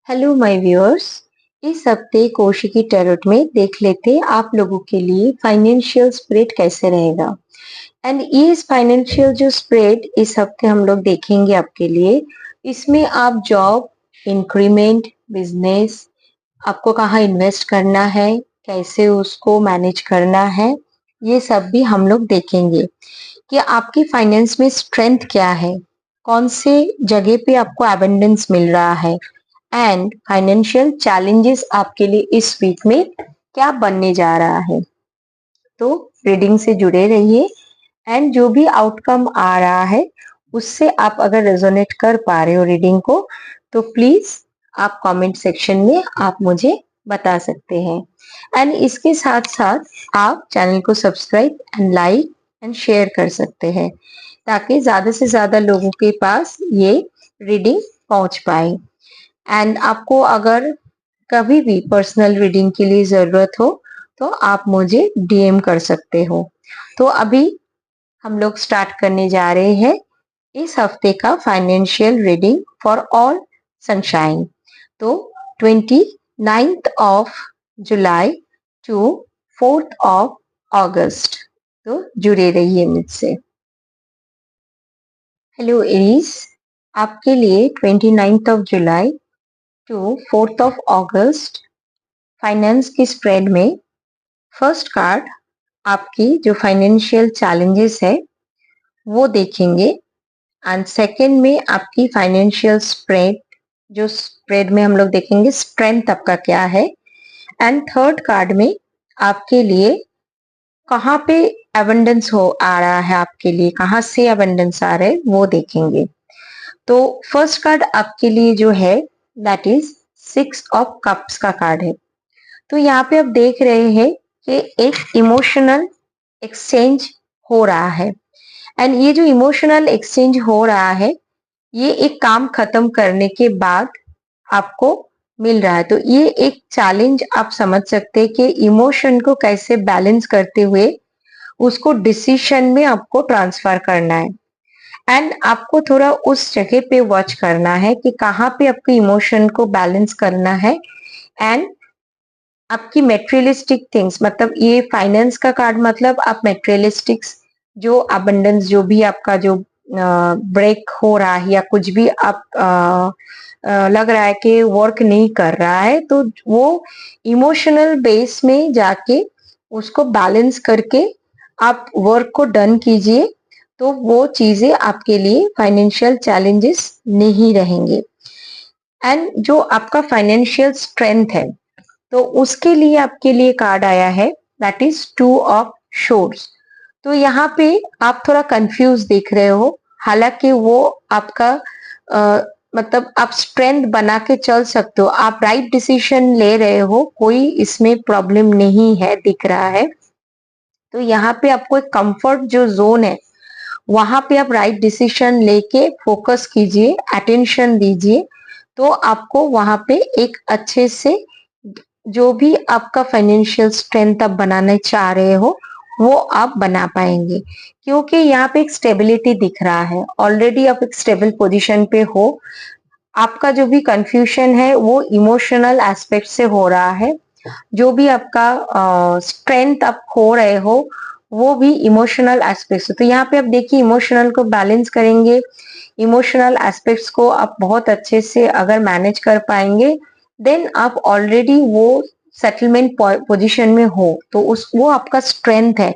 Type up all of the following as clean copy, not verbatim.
Hello my viewers. इस हफ्ते Kaushiki tarot में देख लेते हैं आप लोगों के लिए फाइनेंशियल स्प्रेड कैसे रहेगा। एंड ये फाइनेंशियल जो स्प्रेड इस हफ्ते हम लोग देखेंगे आपके लिए, इसमें आप जॉब, इंक्रीमेंट, बिजनेस, आपको कहाँ इन्वेस्ट करना है, कैसे उसको मैनेज करना है, ये सब भी हम लोग देखेंगे कि आपकी फाइनेंस में स्ट्रेंथ क्या है, कौन से जगह पे आपको एबंडेंस मिल रहा है एंड फाइनेंशियल चैलेंजेस आपके लिए इस वीक में क्या बनने जा रहा है। तो रीडिंग से जुड़े रहिए एंड जो भी आउटकम आ रहा है उससे आप अगर रेजोनेट कर पा रहे हो रीडिंग को तो प्लीज आप कमेंट सेक्शन में आप मुझे बता सकते हैं। एंड इसके साथ साथ आप चैनल को subscribe and like and share कर सकते हैं ताकि ज्यादा से ज्यादा लोगों के पास ये रीडिंग पहुंच पाए। एंड आपको अगर कभी भी पर्सनल रीडिंग के लिए जरूरत हो तो आप मुझे डीएम कर सकते हो। तो अभी हम लोग स्टार्ट करने जा रहे हैं इस हफ्ते का financial reading for all sunshine. तो 29th of July to 4th of August. तो जुड़े रहिए मुझसे। हेलो एरीज, आपके लिए 29th of July to 4th of August finance की स्प्रेड में फर्स्ट कार्ड आपकी जो फाइनेंशियल चैलेंजेस है वो देखेंगे एंड सेकंड में आपकी फाइनेंशियल स्प्रेड, जो स्प्रेड में हम लोग देखेंगे स्ट्रेंथ आपका क्या है एंड थर्ड कार्ड में आपके लिए कहाँ पे एबंडेंस हो आ रहा है, आपके लिए कहाँ से एबंडेंस आ रहा है वो देखेंगे। तो फर्स्ट कार्ड आपके लिए जो है दैट इज 6 ऑफ कप्स का कार्ड है। तो यहाँ पे आप देख रहे हैं कि एक इमोशनल एक्सचेंज हो रहा है एंड ये जो इमोशनल एक्सचेंज हो रहा है ये एक काम खत्म करने के बाद आपको मिल रहा है। तो ये एक चैलेंज आप समझ सकते हैं कि इमोशन को कैसे बैलेंस करते हुए उसको डिसीशन में आपको ट्रांसफर करना है एंड आपको थोड़ा उस जगह पे वॉच करना है कि कहाँ पे आपको इमोशन को बैलेंस करना है एंड आपकी मेटेरियलिस्टिक थिंग्स, मतलब ये फाइनेंस का कार्ड मतलब आप मेटेरियलिस्टिक्स जो अबंडेंस जो भी आपका जो ब्रेक हो रहा है या कुछ भी आप लग रहा है कि वर्क नहीं कर रहा है तो वो इमोशनल बेस में जाके उसको बैलेंस करके आप वर्क को डन कीजिए तो वो चीजें आपके लिए फाइनेंशियल चैलेंजेस नहीं रहेंगे। एंड जो आपका फाइनेंशियल स्ट्रेंथ है तो उसके लिए आपके लिए कार्ड आया है दैट इज 2 ऑफ शोर्स। तो यहाँ पे आप थोड़ा कंफ्यूज दिख रहे हो, हालांकि वो आपका मतलब आप स्ट्रेंथ बना के चल सकते हो, आप राइट डिसीजन ले रहे हो, कोई इसमें प्रॉब्लम नहीं है दिख रहा है। तो यहाँ पे आपको एक कंफर्ट जो जोन है वहां पे आप राइट डिसीजन लेके फोकस कीजिए, अटेंशन दीजिए, तो आपको वहां पे एक अच्छे से जो भी आपका फाइनेंशियल स्ट्रेंथ आप बनाना चाह रहे हो वो आप बना पाएंगे क्योंकि यहाँ पे एक स्टेबिलिटी दिख रहा है, ऑलरेडी आप एक स्टेबल पोजीशन पे हो। आपका जो भी कंफ्यूजन है वो इमोशनल एस्पेक्ट से हो रहा है, जो भी आपका स्ट्रेंथ आप खो रहे हो वो भी इमोशनल एस्पेक्ट्स। तो यहाँ पे आप देखिए इमोशनल को बैलेंस करेंगे, इमोशनल एस्पेक्ट्स को आप बहुत अच्छे से अगर मैनेज कर पाएंगे देन आप ऑलरेडी वो सेटलमेंट पोजीशन में हो, तो उस वो आपका स्ट्रेंथ है।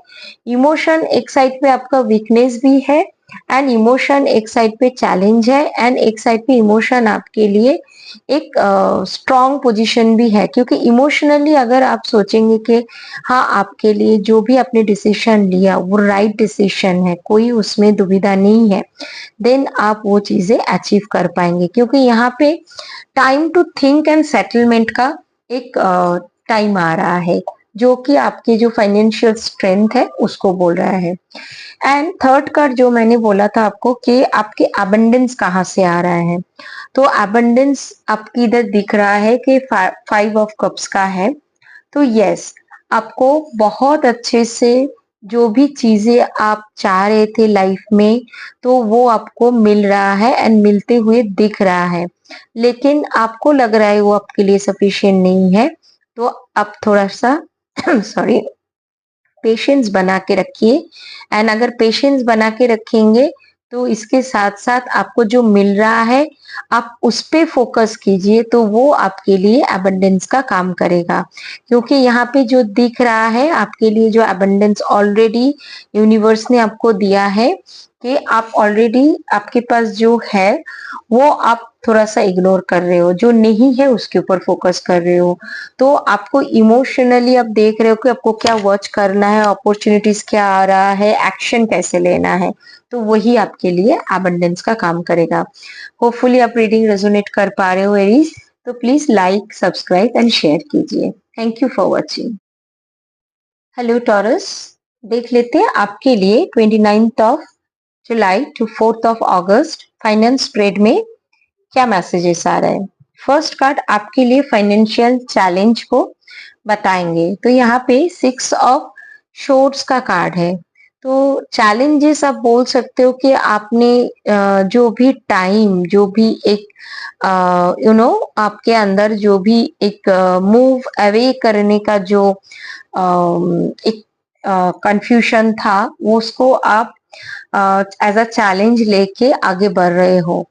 इमोशन एक साइड पे आपका वीकनेस भी है एंड इमोशन एक साइड पे चैलेंज है एंड एक साइड पे इमोशन आपके लिए एक स्ट्रॉन्ग पोजीशन भी है क्योंकि इमोशनली अगर आप सोचेंगे कि हाँ आपके लिए जो भी आपने डिसीजन लिया वो राइट डिसीजन है, कोई उसमें दुविधा नहीं है, देन आप वो चीजें अचीव कर पाएंगे क्योंकि यहाँ पे time to think and settlement का एक टाइम आ रहा है जो कि आपकी जो फाइनेंशियल स्ट्रेंथ है उसको बोल रहा है। एंड थर्ड कार्ड जो मैंने बोला था आपको कि आपके अबंडेंस कहाँ से आ रहा है, तो अबंडेंस आपकी इधर दिख रहा है कि 5 ऑफ कप्स का है। तो यस, आपको बहुत अच्छे से जो भी चीजें आप चाह रहे थे लाइफ में, तो वो आपको मिल रहा है एंड मिलते हुए दिख रहा है, लेकिन आपको लग रहा है वो आपके लिए सफिशिएंट नहीं है। तो आप थोड़ा सा सॉरी, पेशेंस बना के रखिए। एंड अगर पेशेंस बना के रखेंगे तो इसके साथ साथ आपको जो मिल रहा है आप उस पे फोकस कीजिए, तो वो आपके लिए अबंडेंस का काम करेगा। क्योंकि यहाँ पे जो दिख रहा है आपके लिए, जो अबंडेंस ऑलरेडी यूनिवर्स ने आपको दिया है, कि आप ऑलरेडी, आपके पास जो है वो आप थोड़ा सा इग्नोर कर रहे हो, जो नहीं है उसके ऊपर फोकस कर रहे हो। तो आपको इमोशनली आप देख रहे हो कि आपको क्या वॉच करना है, अपॉर्चुनिटीज क्या आ रहा है, एक्शन कैसे लेना है, तो वही आपके लिए अबंडेंस का काम करेगा। होपफुली आप रीडिंग रेजोनेट कर पा रहे हो एरीज, तो please like, subscribe and share कीजिए। Thank you for watching. Hello Taurus, देख लेते हैं आपके लिए 29th of July to 4th of August finance trade में क्या मैसेजेस आ रहे हैं। फर्स्ट कार्ड आपके लिए फाइनेंशियल चैलेंज को बताएंगे। तो यहाँ पे 6 ऑफ शोर्ट्स का कार्ड है। तो चैलेंजेस आप बोल सकते हो कि आपने जो भी टाइम, जो भी एक आपके अंदर जो भी एक मूव अवे करने का जो एक कंफ्यूजन था, वो उसको आप एज अ चैलेंज लेके आगे बढ़ रहे हो।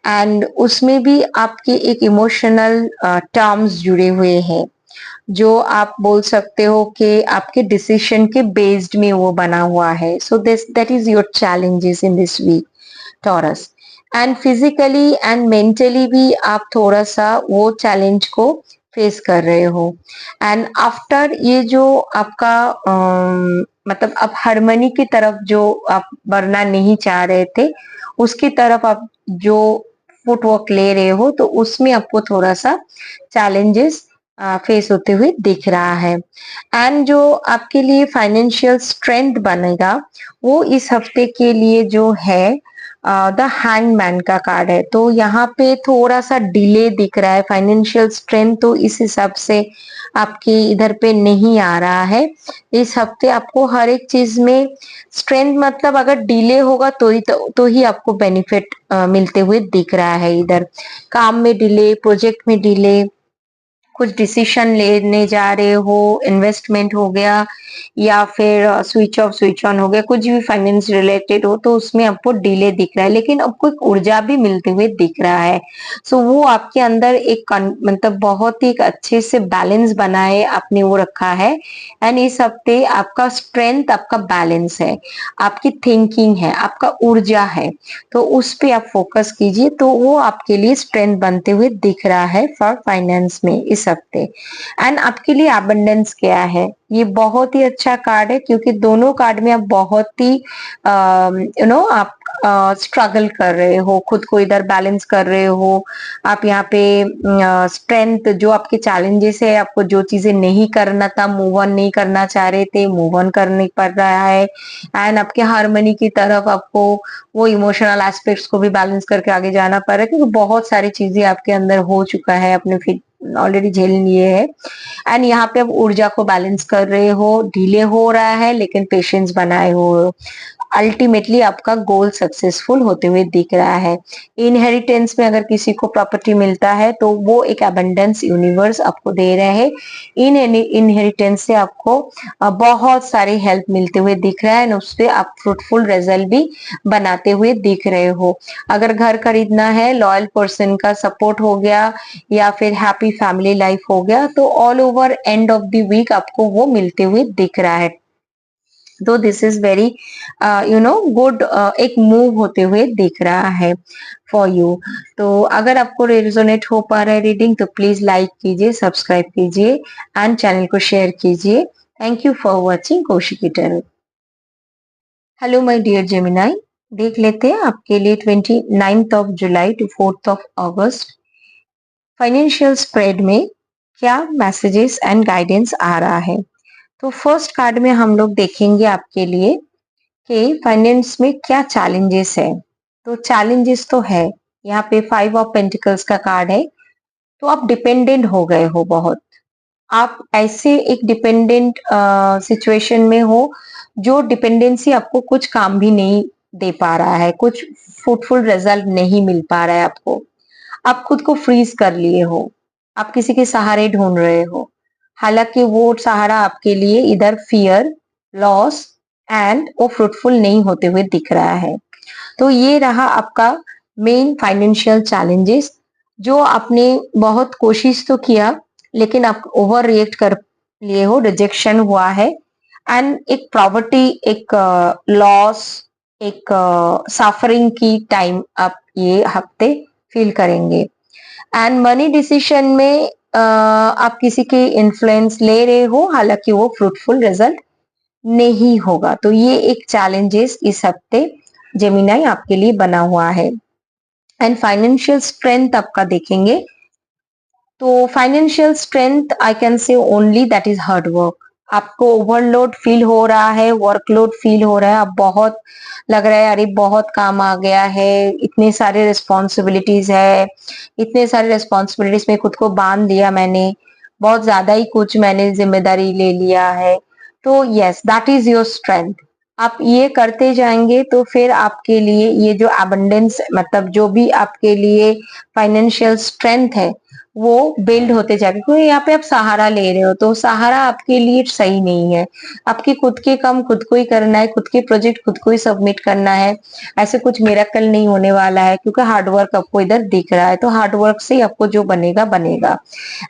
एंड उसमें भी आपके एक इमोशनल टर्म्स जुड़े हुए हैं, जो आप बोल सकते हो कि आपके डिसीजन के बेस्ड में वो बना हुआ है। So this that is your challenges in this week Taurus. And physically and mentally भी आप थोड़ा सा वो चैलेंज को फेस कर रहे हो। एंड आफ्टर ये जो आपका मतलब आप हारमोनी की तरफ जो आप बढ़ना नहीं चाह रहे थे, उसकी तरफ आप जो फुटवर्क ले रहे हो, तो उसमें आपको थोड़ा सा चैलेंजेस फेस होते हुए दिख रहा है। एंड जो आपके लिए फाइनेंशियल स्ट्रेंथ बनेगा, वो इस हफ्ते के लिए जो है द हैंगमैन का कार्ड है। तो यहाँ पे थोड़ा सा डिले दिख रहा है, फाइनेंशियल स्ट्रेंथ तो इस हिसाब से आपके इधर पे नहीं आ रहा है। इस हफ्ते आपको हर एक चीज में स्ट्रेंथ, मतलब अगर डिले होगा तो ही आपको बेनिफिट मिलते हुए दिख रहा है। इधर काम में डिले, प्रोजेक्ट में डिले, कुछ डिसीजन लेने जा रहे हो, इन्वेस्टमेंट हो गया या फिर स्विच ऑफ स्विच ऑन हो गया, कुछ भी फाइनेंस रिलेटेड हो, तो उसमें आपको डिले दिख रहा है, लेकिन आपको एक ऊर्जा भी मिलते हुए दिख रहा है। सो वो आपके अंदर एक मतलब बहुत ही एक अच्छे से बैलेंस बनाए आपने वो रखा है। एंड इस हफ्ते आपका स्ट्रेंथ, आपका बैलेंस है, आपकी थिंकिंग है, आपका ऊर्जा है, तो उस पे आप फोकस कीजिए, तो वो आपके लिए स्ट्रेंथ बनते हुए दिख रहा है फॉर फाइनेंस में इस हफ्ते। एंड आपके लिए अबंडेंस क्या है, ये बहुत ही अच्छा कार्ड है, क्योंकि दोनों कार्ड में आप बहुत ही आप स्ट्रगल कर रहे हो, खुद को इधर बैलेंस कर रहे हो। आप यहाँ पे स्ट्रेंथ, जो आपके चैलेंजेस है, आपको जो चीजें नहीं करना था, मूव ऑन नहीं करना चाह रहे थे, मूव ऑन करने पड़ रहा है। एंड आपके हारमोनी की तरफ आपको वो इमोशनल एस्पेक्ट्स को भी बैलेंस करके आगे जाना पड़ रहा है, क्योंकि बहुत सारी चीजें आपके अंदर हो चुका है, अपने फिट ऑलरेडी झेल लिए है। एंड यहाँ पे आप ऊर्जा को बैलेंस कर रहे हो, डिले हो रहा है लेकिन पेशेंस बनाए हो, अल्टीमेटली आपका गोल सक्सेसफुल होते हुए दिख रहा है। इनहेरिटेंस में अगर किसी को प्रॉपर्टी मिलता है, तो वो एक अबंडेंस यूनिवर्स आपको दे रहे हैं। इन इनहेरिटेंस से आपको बहुत सारी हेल्प मिलते हुए दिख रहा है, उस पर आप फ्रूटफुल रिजल्ट भी बनाते हुए दिख रहे हो। अगर घर खरीदना है, लॉयल पर्सन का सपोर्ट हो गया या फिर हैप्पी फैमिली लाइफ हो गया, तो all over end of the week आपको वो मिलते हुए दिख रहा है। तो दिस इज वेरी गुड, एक मूव होते हुए दिख रहा है फॉर यू। तो अगर आपको रेजोनेट हो पा रहा है रीडिंग, तो प्लीज लाइक कीजिए, सब्सक्राइब कीजिए एंड चैनल को शेयर कीजिए। Thank you for watching Kaushiki tarot. Hello my dear Gemini, देख लेते हैं आपके लिए 29th of July to 4th of August financial spread में क्या मैसेजेस एंड गाइडेंस आ रहा है। तो फर्स्ट कार्ड में हम लोग देखेंगे आपके लिए कि फाइनेंस में क्या चैलेंजेस है। तो चैलेंजेस तो है, यहाँ पे 5 ऑफ पेंटिकल्स का कार्ड है। तो आप डिपेंडेंट हो गए हो बहुत, आप ऐसे एक डिपेंडेंट सिचुएशन में हो जो डिपेंडेंसी आपको कुछ काम भी नहीं दे पा रहा है, कुछ फ्रूटफुल रिजल्ट नहीं मिल पा रहा है आपको। आप खुद को फ्रीज कर लिए हो, आप किसी के सहारे ढूंढ रहे हो, हालांकि वो सहारा आपके लिए इधर फियर, लॉस एंड वो फ्रूटफुल नहीं होते हुए दिख रहा है। तो ये रहा आपका मेन फाइनेंशियल चैलेंजेस, जो आपने बहुत कोशिश तो किया लेकिन आप ओवर रिएक्ट कर लिए हो, रिजेक्शन हुआ है एंड एक प्रॉपर्टी, एक लॉस, एक सफरिंग की टाइम आप ये हफ्ते फील करेंगे। एंड मनी डिसीजन में आप किसी के इन्फ्लुएंस ले रहे हो, हालांकि वो फ्रूटफुल रिजल्ट नहीं होगा। तो ये एक चैलेंजेस इस हफ्ते जेमिनाई आपके लिए बना हुआ है। एंड फाइनेंशियल स्ट्रेंथ आपका देखेंगे तो financial strength I can say only that is hard work. आपको ओवरलोड फील हो रहा है, वर्कलोड फील हो रहा है, आप बहुत लग रहा है अरे बहुत काम आ गया है, इतने सारे रिस्पॉन्सिबिलिटीज है, इतने सारे रिस्पॉन्सिबिलिटीज में खुद को बांध दिया मैंने, बहुत ज्यादा ही कुछ मैंने जिम्मेदारी ले लिया है। तो yes, that is your strength. आप ये करते जाएंगे तो फिर आपके लिए ये जो अबंडेंस, मतलब जो भी आपके लिए फाइनेंशियल स्ट्रेंथ है वो बिल्ड होते जाएगा। क्योंकि यहाँ पे आप सहारा ले रहे हो तो सहारा आपके लिए सही नहीं है। आपकी खुद के काम खुद को ही करना है, खुद के प्रोजेक्ट खुद को ही सबमिट करना है। ऐसे कुछ मिरेकल नहीं होने वाला है क्योंकि हार्डवर्क आपको इधर दिख रहा है, तो हार्डवर्क से आपको जो बनेगा बनेगा।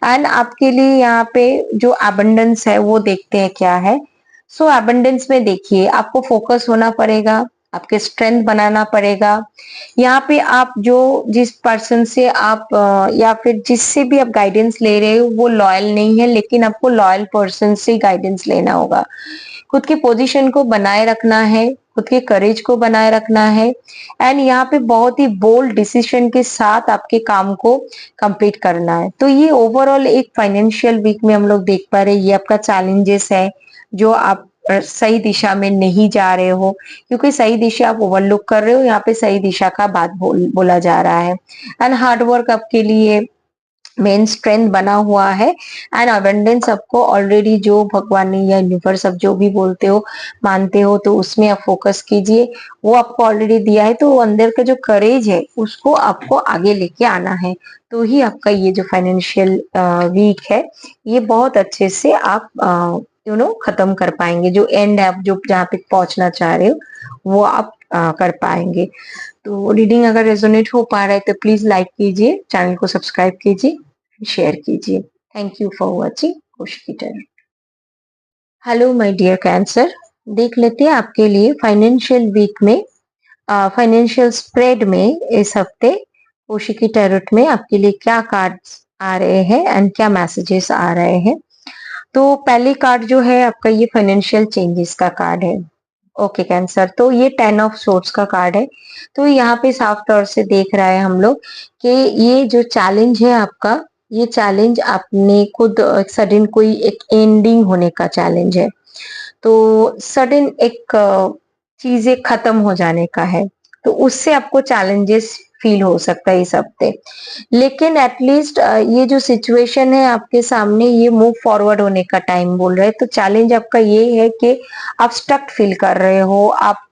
एंड आपके लिए यहाँ पे जो अबंडेंस है वो देखते हैं क्या है। सो अबंडेंस में देखिए आपको फोकस होना पड़ेगा, आपके स्ट्रेंथ बनाना पड़ेगा। यहाँ पे आप जो जिस पर्सन से आप या फिर जिससे भी आप गाइडेंस ले रहे हो वो लॉयल नहीं है, लेकिन आपको लॉयल पर्सन से गाइडेंस लेना होगा। खुद की पोजीशन को बनाए रखना है, खुद के करेज को बनाए रखना है एंड यहाँ पे बहुत ही बोल्ड डिसीजन के साथ आपके काम को कंप्लीट करना है। तो ये ओवरऑल एक फाइनेंशियल वीक में हम लोग देख पा रहे हैं, ये आपका चैलेंजेस है जो आप सही दिशा में नहीं जा रहे हो, क्योंकि सही दिशा आप ओवरलुक कर रहे हो। यहाँ पे सही दिशा का बात बोला जा रहा है। एंड हार्डवर्क आपके लिए मेन स्ट्रेंथ बना हुआ है एंड अबंडेंस आपको ऑलरेडी, जो भगवान ने या यूनिवर्स आप जो भी बोलते हो मानते हो तो उसमें आप फोकस कीजिए, वो आपको ऑलरेडी दिया है। तो अंदर का जो करेज है उसको आपको आगे लेके आना है, तो ही आपका ये जो फाइनेंशियल वीक है ये बहुत अच्छे से आप खत्म कर पाएंगे। जो एंड है आप जो जहाँ पे पहुंचना चाह रहे हो वो आप कर पाएंगे। तो रीडिंग अगर रेजोनेट हो पा रहा है तो प्लीज लाइक कीजिए, चैनल को सब्सक्राइब कीजिए, शेयर कीजिए। Thank you for watching Kaushiki tarot. Hello my dear Cancer, देख लेते हैं आपके लिए फाइनेंशियल वीक में, फाइनेंशियल स्प्रेड में इस हफ्ते कोशिकी टैरोट में आपके लिए क्या कार्ड्स आ रहे हैं एंड क्या मैसेजेस आ रहे हैं। तो पहले कार्ड जो है आपका ये फाइनेंशियल चेंजेस का कार्ड है। ओके कैंसर, तो ये 10 ऑफ सोर्ट्स का कार्ड है। तो यहाँ पे साफ तौर से देख रहा है हम लोग कि ये जो चैलेंज है आपका, ये चैलेंज आपने खुद सडन कोई एक एंडिंग होने का चैलेंज है। तो सडन एक चीजें खत्म हो जाने का है, तो उससे आपको चैलेंजेस फील हो सकता है इस हफ्ते। लेकिन एटलीस्ट ये जो सिचुएशन है आपके सामने ये मूव फॉरवर्ड होने का टाइम बोल रहे हैं। तो चैलेंज आपका ये है कि आप स्टक फील कर रहे हो, आप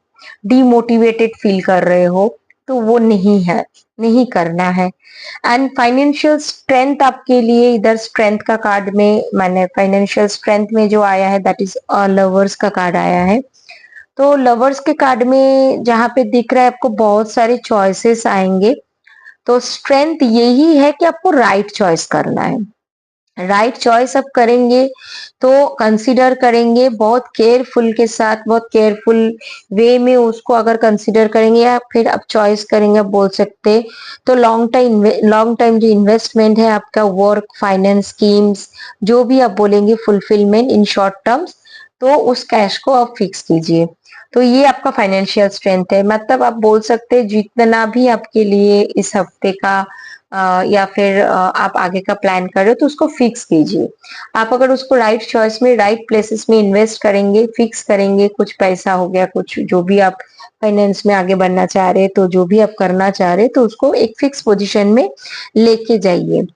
डीमोटिवेटेड फील कर रहे हो, तो वो नहीं है, नहीं करना है। एंड फाइनेंशियल स्ट्रेंथ आपके लिए इधर स्ट्रेंथ का कार्ड में मैंने फाइनेंशियल स्ट्रेंथ में जो आया है दैट इज लवर्स का कार्ड आया है। तो लवर्स के कार्ड में जहां पे दिख रहा है आपको बहुत सारे चॉइसेस आएंगे। तो स्ट्रेंथ यही है कि आपको राइट चॉइस करना है। राइट चॉइस आप करेंगे तो कंसीडर करेंगे बहुत केयरफुल के साथ, बहुत केयरफुल वे में उसको अगर कंसीडर करेंगे या फिर आप चॉइस करेंगे, आप बोल सकते। तो लॉन्ग टाइम जो इन्वेस्टमेंट है आपका, वर्क, फाइनेंस, स्कीम्स, जो भी आप बोलेंगे, फुलफिलमेंट इन शॉर्ट टर्म्स, तो उस कैश को आप फिक्स कीजिए। तो ये आपका फाइनेंशियल स्ट्रेंथ है। मतलब आप बोल सकते हैं जितना भी आपके लिए इस हफ्ते का या फिर आप आगे का प्लान कर रहे हो तो उसको फिक्स कीजिए। आप अगर उसको राइट चॉइस में, राइट प्लेसेस में इन्वेस्ट करेंगे, फिक्स करेंगे, कुछ पैसा हो गया, कुछ जो भी आप फाइनेंस में आगे बढ़ना चाह रहे हैं, तो जो भी आप करना चाह रहे हैं तो उसको एक फिक्स पोजीशन में लेके जाइए।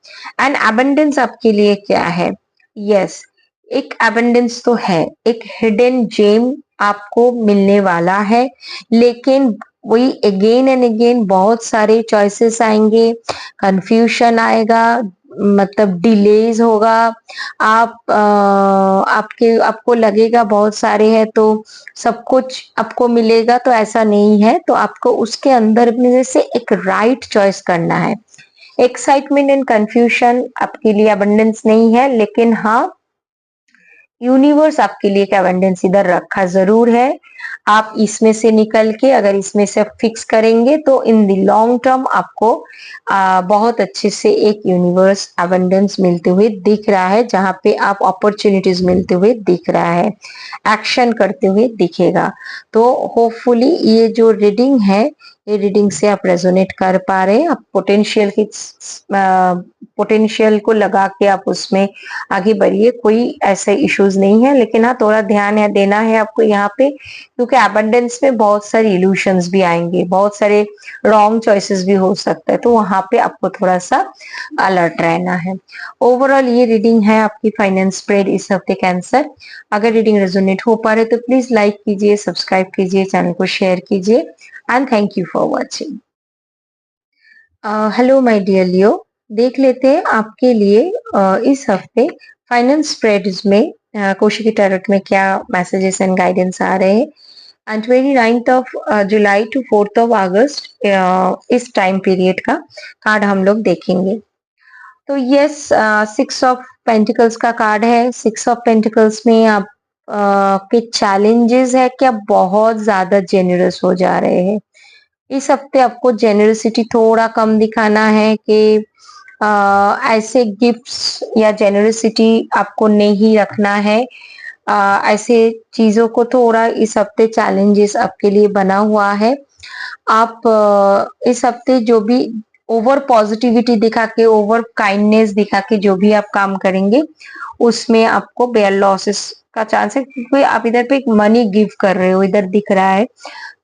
एंड अबंडेंस आपके लिए क्या है, यस, एक एबंडेंस तो है, एक हिडन जेम आपको मिलने वाला है, लेकिन वही अगेन एंड अगेन बहुत सारे चॉइसेस आएंगे, कंफ्यूजन आएगा, मतलब डिलेज होगा। आपके आपको लगेगा बहुत सारे हैं तो सब कुछ आपको मिलेगा, तो ऐसा नहीं है। तो आपको उसके अंदर में से एक राइट चॉइस करना है। एक्साइटमेंट एंड कंफ्यूजन आपके लिए अबंडेंस नहीं है, लेकिन हाँ, यूनिवर्स आपके लिए एक अबंडेंस इधर रखा जरूर है। आप इसमें से निकल के अगर इसमें से फिक्स करेंगे तो इन द लॉन्ग टर्म आपको बहुत अच्छे से एक यूनिवर्स अबंडेंस मिलते हुए दिख रहा है, जहां पे आप अपॉर्चुनिटीज मिलते हुए दिख रहा है, एक्शन करते हुए दिखेगा। तो होपफुली ये जो रीडिंग है, ये रीडिंग से आप रेजोनेट कर पा रहे हैं, आप पोटेंशियल को लगा के आप उसमें आगे बढ़िए, कोई ऐसे इश्यूज नहीं है। लेकिन हाँ, थोड़ा ध्यान है देना है आपको यहाँ पे, क्योंकि एबंडेंस में बहुत सारे इल्यूशंस भी आएंगे, बहुत सारे रॉन्ग चॉइसेस भी हो सकता है, तो वहां पे आपको थोड़ा सा अलर्ट रहना है। ओवरऑल ये रीडिंग है आपकी फाइनेंस स्प्रेड इस हफ्ते कैंसर। अगर रीडिंग रेजोनेट हो पा रहे तो प्लीज लाइक कीजिए, सब्सक्राइब कीजिए, चैनल को शेयर कीजिए, and thank you for watching. Hello my dear Leo, देख लेते हैं आपके लिए इस हफ्ते फाइनेंस स्प्रेड्स में कोशिकी टैरोट में क्या मैसेजेस एंड गाइडेंस आ रहे हैं। And 29th of July to 4th of August इस टाइम पीरियड का कार्ड हम लोग देखेंगे। तो यस, 6 ऑफ पेंटिकल्स का कार्ड है। 6 ऑफ पेंटिकल्स में आप के चैलेंजेस है कि आप बहुत ज्यादा जेनरस हो जा रहे हैं। इस हफ्ते आपको जेनरसिटी थोड़ा कम दिखाना है कि ऐसे गिफ्ट्स या जेनरसिटी आपको नहीं रखना है। ऐसे चीजों को थोड़ा इस हफ्ते चैलेंजेस आपके लिए बना हुआ है। आप इस हफ्ते जो भी ओवर पॉजिटिविटी दिखा के, ओवर काइंडनेस दिखा के जो भी आप काम करेंगे, उसमें आपको बेयर लॉसेस का चांस है, क्योंकि आप इधर पे एक मनी गिव कर रहे हो, इधर दिख रहा है।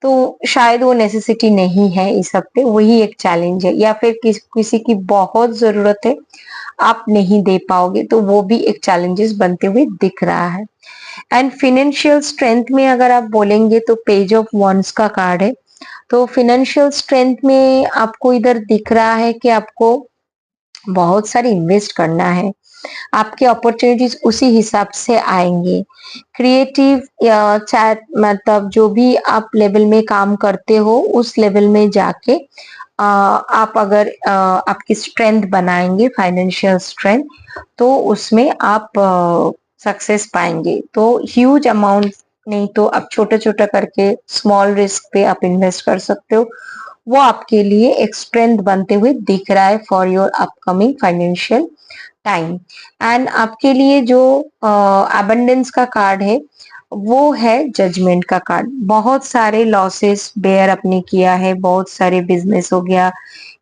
तो शायद वो नेसेसिटी नहीं है इस हफ्ते, वही एक चैलेंज है। या फिर किसी की बहुत जरूरत है, आप नहीं दे पाओगे, तो वो भी एक चैलेंजेस बनते हुए दिख रहा है। एंड फिनेंशियल स्ट्रेंथ में अगर आप बोलेंगे तो पेज ऑफ वॉन्ड्स का कार्ड है। तो फिनेंशियल स्ट्रेंथ में आपको इधर दिख रहा है कि आपको बहुत सारी इन्वेस्ट करना है, आपके अपॉर्चुनिटीज उसी हिसाब से आएंगे। क्रिएटिव या चैट, मतलब जो भी आप लेवल में काम करते हो उस लेवल में जाके आप अगर आपकी स्ट्रेंथ बनाएंगे, फाइनेंशियल स्ट्रेंथ, तो उसमें आप सक्सेस पाएंगे। तो ह्यूज अमाउंट नहीं, तो आप छोटा छोटा करके स्मॉल रिस्क पे आप इन्वेस्ट कर सकते हो, वो आपके लिए एक स्ट्रेंथ बनते हुए दिख रहा है for your upcoming financial time. And आपके लिए जो अबंडेंस का कार्ड है वो है जजमेंट का कार्ड। बहुत सारे लॉसेस बेयर अपने किया है, बहुत सारे बिजनेस हो गया,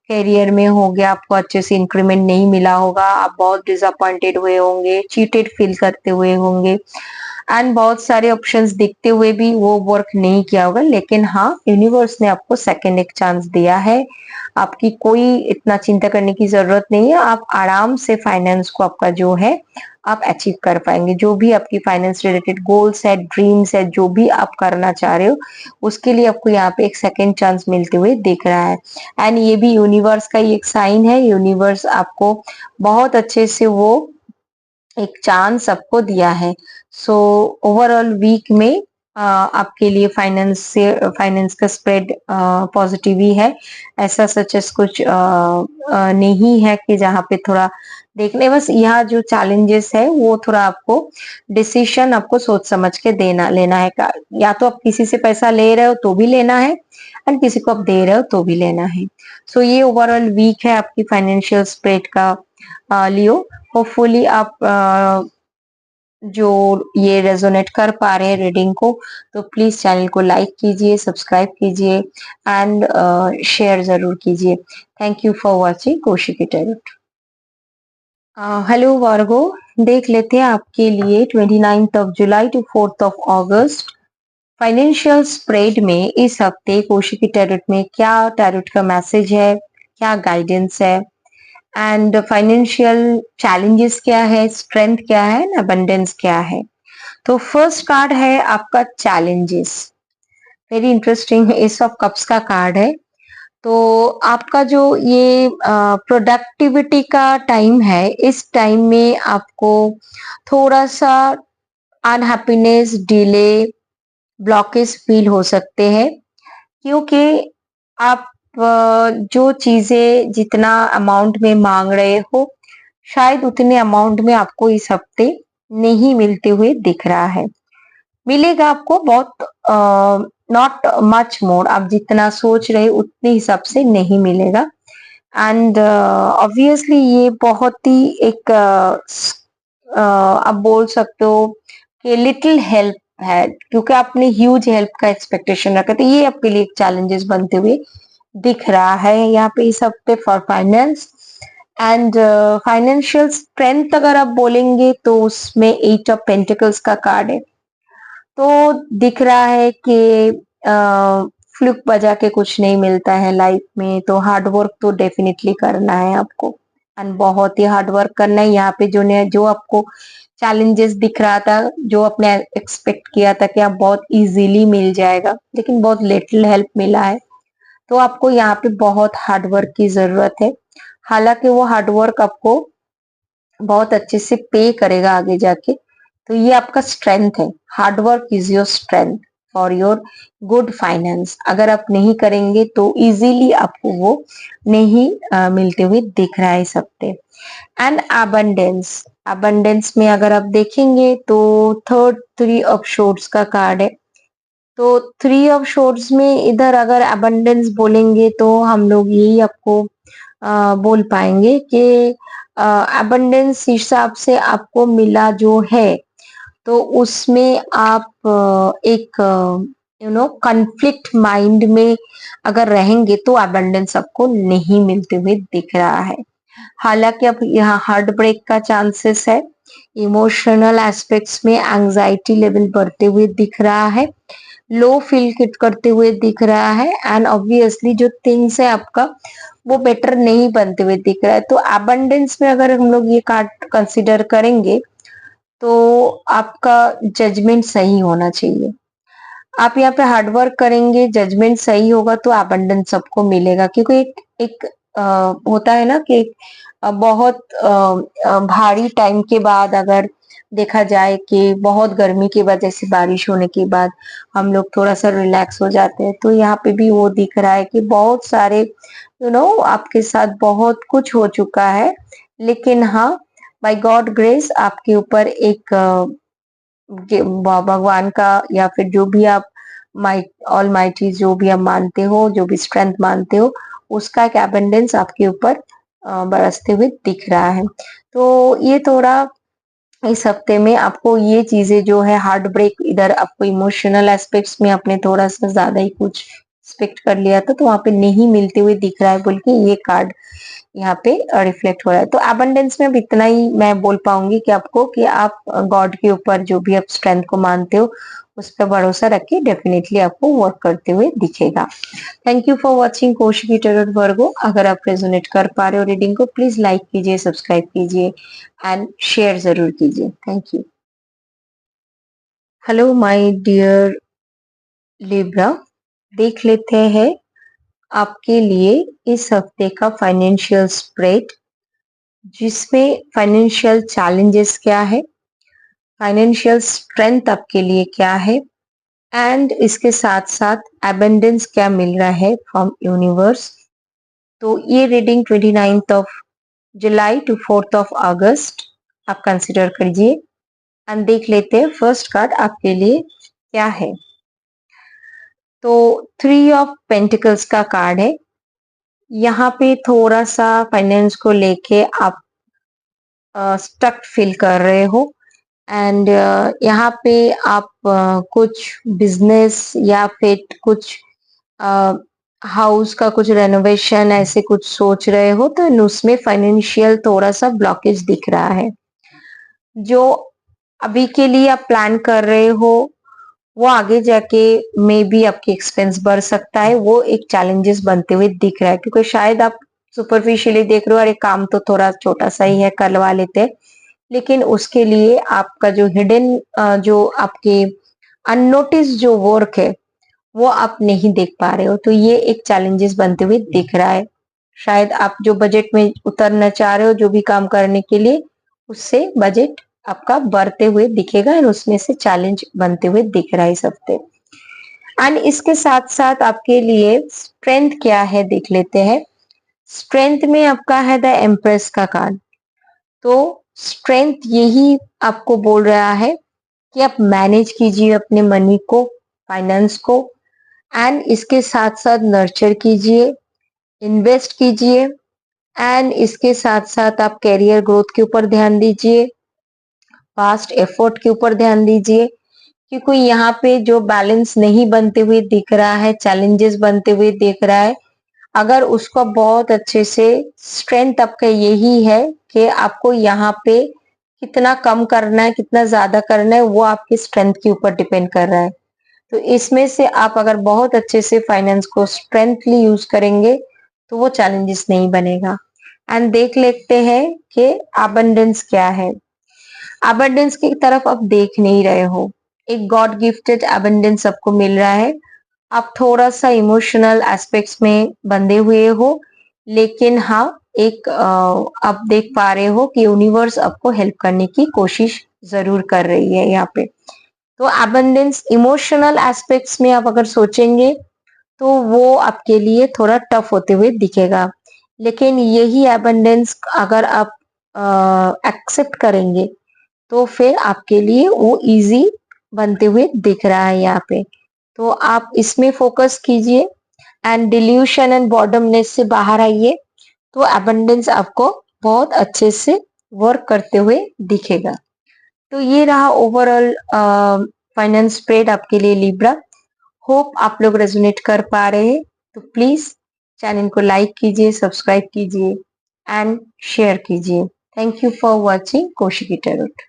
करियर में हो गया, आपको अच्छे से इंक्रीमेंट नहीं मिला होगा, आप बहुत डिसअपॉइंटेड हुए होंगे, चीटेड फील करते हुए होंगे, एंड बहुत सारे ऑप्शंस दिखते हुए भी वो वर्क नहीं किया होगा। लेकिन हाँ, यूनिवर्स ने आपको सेकंड एक चांस दिया है, आपकी कोई इतना चिंता करने की जरूरत नहीं है। आप आराम से फाइनेंस को आपका जो है आप अचीव कर पाएंगे। जो भी आपकी फाइनेंस रिलेटेड गोल्स है, ड्रीम्स है, जो भी आप करना चाह रहे हो, उसके लिए आपको यहाँ पे एक सेकंड चांस मिलते हुए दिख रहा है। एंड ये भी यूनिवर्स का ही एक साइन है, यूनिवर्स आपको बहुत अच्छे से वो एक चांस सबको दिया है। सो ओवरऑल वीक में आपके लिए फाइनेंस का स्प्रेड पॉजिटिव ही है। ऐसा सच कुछ नहीं है कि जहाँ पे थोड़ा देखने, बस यहाँ जो चैलेंजेस है वो थोड़ा आपको डिसीजन आपको सोच समझ के देना लेना है। या तो आप किसी से पैसा ले रहे हो तो भी लेना है, एंड किसी को आप दे रहे हो तो भी लेना है। सो ये ओवरऑल वीक है आपकी फाइनेंशियल स्प्रेड का लियो। होपफुली आप जो ये रेजोनेट कर पा रहे हैं रीडिंग को, तो प्लीज चैनल को लाइक कीजिए, सब्सक्राइब कीजिए, एंड शेयर जरूर कीजिए। Thank you for watching Kaushiki tarot. Hello Virgo, देख लेते हैं आपके लिए 29th of July to 4th of August financial spread में इस हफ्ते कोशिकी टैरोट में क्या टैरोट का मैसेज है, क्या गाइडेंस है। एंड फाइनेंशियल चैलेंजेस क्या है, स्ट्रेंथ क्या है, अबंडेंस क्या है। तो फर्स्ट कार्ड है आपका challenges. Very interesting, S of cups का कार्ड है। तो आपका जो ये प्रोडक्टिविटी का टाइम है, इस टाइम में आपको थोड़ा सा अनहैप्पीनेस, डिले, ब्लॉकेज फील हो सकते हैं, क्योंकि आप जो चीजें जितना अमाउंट में मांग रहे हो, शायद उतने अमाउंट में आपको इस हफ्ते नहीं मिलते हुए दिख रहा है। मिलेगा आपको बहुत, नॉट मच मोर, आप जितना सोच रहे उतने हिसाब से नहीं मिलेगा। एंड ऑब्वियसली ये बहुत ही एक आप बोल सकते हो कि लिटिल हेल्प है, क्योंकि आपने ह्यूज हेल्प का एक्सपेक्टेशन रखा, तो ये आपके लिए एक चैलेंजेस बनते हुए दिख रहा है यहाँ पे इस हफ्ते for finance. And financial strength अगर आप बोलेंगे तो उसमें एट ऑफ पेंटिकल्स का कार्ड है। तो दिख रहा है कि फ्लूक बजा के कुछ नहीं मिलता है लाइफ में, तो हार्ड वर्क तो डेफिनेटली करना है आपको, एंड बहुत ही हार्ड वर्क करना है। यहाँ पे जो आपको चैलेंजेस दिख रहा था, जो आपने एक्सपेक्ट किया था कि आप बहुत इजीली मिल जाएगा, लेकिन बहुत लिटिल हेल्प मिला है, तो आपको यहाँ पे बहुत हार्ड वर्क की जरूरत है। हालांकि वो हार्ड वर्क आपको बहुत अच्छे से पे करेगा आगे जाके, तो ये आपका स्ट्रेंथ है। Hard work is your strength for your good finance. अगर आप नहीं करेंगे तो इजीली आपको वो नहीं मिलते हुए दिख रहा है इस हफ्ते। एंड अबंडेंस, अबंडेंस में अगर आप देखेंगे तो थर्ड थ्री ऑफ शॉर्ट्स का कार्ड है। तो थ्री ऑफ शॉर्ट्स में इधर अगर अबंडेंस बोलेंगे तो हम लोग यही आपको बोल पाएंगे कि अबंडेंस हिसाब से आपको मिला जो है, तो उसमें आप एक कॉन्फ्लिक्ट माइंड में अगर रहेंगे तो अबंडेंस आपको नहीं मिलते हुए दिख रहा है। हालांकि अब यहाँ हार्ट ब्रेक का चांसेस है, इमोशनल एस्पेक्ट्स में एंजाइटी लेवल बढ़ते हुए दिख रहा है, लो फील करते हुए दिख रहा है, एंड ऑब्वियसली जो थिंग्स है आपका वो बेटर नहीं बनते हुए दिख रहा है। तो अबंडेंस में अगर हम लोग ये कार्ड कंसिडर करेंगे तो आपका जजमेंट सही होना चाहिए। आप यहाँ पे हार्डवर्क करेंगे, जजमेंट सही होगा तो अबंडेंस सबको मिलेगा, क्योंकि एक होता है ना कि बहुत भारी टाइम के बाद अगर देखा जाए कि बहुत गर्मी की वजह से बारिश होने के बाद हम लोग थोड़ा सा रिलैक्स हो जाते हैं, तो यहाँ पे भी वो दिख रहा है कि बहुत सारे आपके साथ बहुत कुछ हो चुका है, लेकिन हाँ, बाय गॉड ग्रेस आपके ऊपर एक भगवान का या फिर जो भी आप माइट ऑल माइटी जो भी आप मानते हो, जो भी स्ट्रेंथ मानते हो, उसका एक एबंडेंस आपके ऊपर बरसते हुए दिख रहा है। तो ये थोड़ा इस हफ्ते में आपको ये चीजें जो है हार्ट ब्रेक, इधर आपको इमोशनल एस्पेक्ट्स में आपने थोड़ा सा ज्यादा ही कुछ एक्सपेक्ट कर लिया था, तो वहां पे नहीं मिलते हुए दिख रहा है बोल के ये कार्ड यहाँ पे रिफ्लेक्ट हो रहा है। तो अबंडेंस में अब इतना ही मैं बोल पाऊंगी कि आपको कि आप गॉड के ऊपर जो भी आप स्ट्रेंथ को मानते हो उस पर भरोसा रखिए, डेफिनेटली आपको वर्क करते हुए दिखेगा। Thank you for watching Kaushiki tarot Virgo. अगर आप रेजोनेट कर पा रहे हो रीडिंग को, प्लीज लाइक कीजिए, सब्सक्राइब कीजिए एंड शेयर जरूर कीजिए। Thank you. Hello my dear Libra, देख लेते हैं आपके लिए इस हफ्ते का फाइनेंशियल स्प्रेड, जिसमें फाइनेंशियल चैलेंजेस क्या है, फाइनेंशियल स्ट्रेंथ आपके लिए क्या है, एंड इसके साथ साथ एबंडेंस क्या मिल रहा है फ्रॉम यूनिवर्स। तो ये reading 29 of July to 4 of August आप कंसिडर कीजिए एंड देख लेते हैं फर्स्ट कार्ड आपके लिए क्या है। तो थ्री ऑफ पेंटिकल्स का कार्ड है। यहाँ पे थोड़ा सा फाइनेंस को लेके आप स्टक फील कर रहे हो, एंड यहाँ पे आप कुछ बिजनेस या फिर कुछ हाउस का कुछ रेनोवेशन ऐसे कुछ सोच रहे हो, तो उसमें फाइनेंशियल थोड़ा सा ब्लॉकेज दिख रहा है। जो अभी के लिए आप प्लान कर रहे हो वो आगे जाके मे बी आपके एक्सपेंस बढ़ सकता है, वो एक चैलेंजेस बनते हुए दिख रहा है, क्योंकि शायद आप सुपरफिशियली देख रहे हो, अरे काम तो थोड़ा छोटा सा ही है, करवा लेते हैं, लेकिन उसके लिए आपका जो हिडन जो आपके अननोटिस जो वर्क है वो आप नहीं देख पा रहे हो, तो ये एक चैलेंजेस बनते हुए दिख रहा है। शायद आप जो बजट में उतरना चाह रहे हो जो भी काम करने के लिए, उससे बजट आपका बढ़ते हुए दिखेगा और उसमें से चैलेंज बनते हुए दिख रहा है इस हफ्ते। एंड इसके साथ साथ आपके लिए स्ट्रेंथ क्या है देख लेते हैं। स्ट्रेंथ में आपका है द एम्प्रेस का कार्ड। तो स्ट्रेंथ यही आपको बोल रहा है कि आप मैनेज कीजिए अपने मनी को, फाइनेंस को, एंड इसके साथ साथ नर्चर कीजिए, इन्वेस्ट कीजिए, एंड इसके साथ साथ आप कैरियर ग्रोथ के ऊपर ध्यान दीजिए, पास्ट एफर्ट के ऊपर ध्यान दीजिए, क्योंकि यहाँ पे जो बैलेंस नहीं बनते हुए दिख रहा है, चैलेंजेस बनते हुए दिख रहा है, अगर उसको बहुत अच्छे से, स्ट्रेंथ आपका यही है कि आपको यहाँ पे कितना कम करना है, कितना ज्यादा करना है, वो आपकी स्ट्रेंथ के ऊपर डिपेंड कर रहा है। तो इसमें से आप अगर बहुत अच्छे से फाइनेंस को स्ट्रेंथली यूज करेंगे तो वो चैलेंजेस नहीं बनेगा। एंड देख लेते हैं कि अबंडेंस क्या है। अबंडेंस की तरफ आप देख नहीं रहे हो, एक गॉड गिफ्टेड अबंडेंस आपको मिल रहा है। आप थोड़ा सा इमोशनल एस्पेक्ट्स में बंधे हुए हो, लेकिन हाँ, एक आप देख पा रहे हो कि यूनिवर्स आपको हेल्प करने की कोशिश जरूर कर रही है यहाँ पे। तो अबंडेंस इमोशनल एस्पेक्ट्स में आप अगर सोचेंगे तो वो आपके लिए थोड़ा टफ होते हुए दिखेगा, लेकिन यही अबंडेंस अगर आप एक्सेप्ट करेंगे तो फिर आपके लिए वो इजी बनते हुए दिख रहा है यहाँ पे। तो आप इसमें फोकस कीजिए एंड डिल्यूशन एंड बॉर्डमनेस से बाहर आइए, तो अबंडेंस आपको बहुत अच्छे से वर्क करते हुए दिखेगा। तो ये रहा ओवरऑल फाइनेंस स्प्रेड आपके लिए लिब्रा। होप आप लोग रेजोनेट कर पा रहे हैं। तो प्लीज चैनल को लाइक कीजिए, सब्सक्राइब कीजिए एंड शेयर कीजिए। Thank you for watching Kaushiki tarot.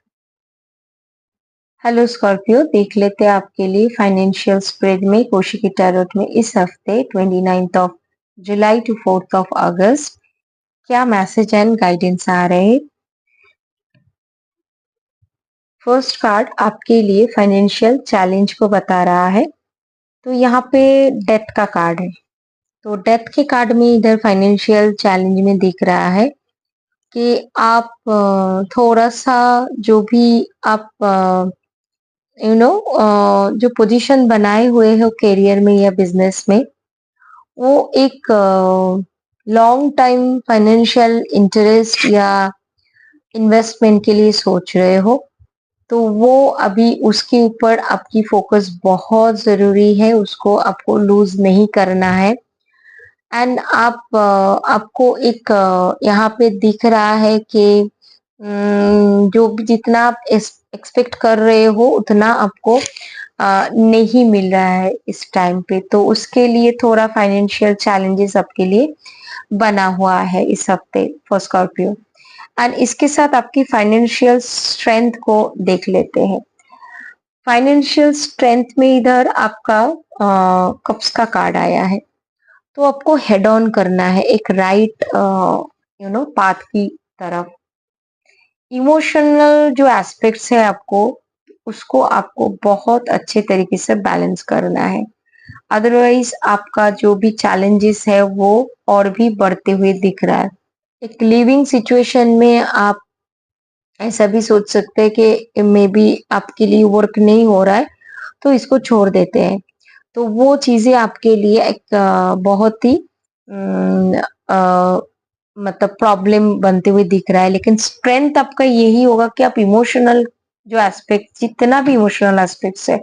Hello Scorpio, देख लेते हैं आपके लिए फाइनेंशियल स्प्रेड में कौशिकी टैरोट में इस हफ्ते 29 of July to 4 of August क्या मैसेज एंड गाइडेंस आ रहे हैं। फर्स्ट कार्ड आपके लिए फाइनेंशियल चैलेंज को बता रहा है। तो यहाँ पे डेथ का कार्ड है। तो डेथ के कार्ड में इधर फाइनेंशियल चैलेंज में दिख रहा है कि आप थोड़ा सा जो भी आप जो पोजीशन बनाए हुए हो करियर में या बिजनेस में, वो एक लॉन्ग टाइम फाइनेंशियल इंटरेस्ट या इन्वेस्टमेंट के लिए सोच रहे हो, तो वो अभी उसके ऊपर आपकी फोकस बहुत जरूरी है, उसको आपको लूज नहीं करना है। एंड आप आपको एक यहाँ पे दिख रहा है कि जो भी जितना आप एक्सपेक्ट कर रहे हो उतना आपको नहीं मिल रहा है इस टाइम पे, तो उसके लिए थोड़ा फाइनेंशियल चैलेंजेस आपके लिए बना हुआ है इस हफ्ते फॉर स्कॉर्पियो। एंड इसके साथ आपकी फाइनेंशियल स्ट्रेंथ को देख लेते हैं। फाइनेंशियल स्ट्रेंथ में इधर आपका कप्स का कार्ड आया है। तो आपको हेड ऑन करना है एक राइट पाथ की तरफ। इमोशनल जो एस्पेक्ट्स है आपको, उसको आपको बहुत अच्छे तरीके से बैलेंस करना है, अदरवाइज आपका जो भी चैलेंजेस है वो और भी बढ़ते हुए दिख रहा है। एक लिविंग सिचुएशन में आप ऐसा भी सोच सकते हैं कि मे बी आपके लिए वर्क नहीं हो रहा है तो इसको छोड़ देते हैं, तो वो चीजें आपके लिए एक बहुत ही मतलब प्रॉब्लम बनते हुए दिख रहा है। लेकिन स्ट्रेंथ आपका यही होगा कि आप इमोशनल जो एस्पेक्ट, जितना भी इमोशनल एस्पेक्ट्स है,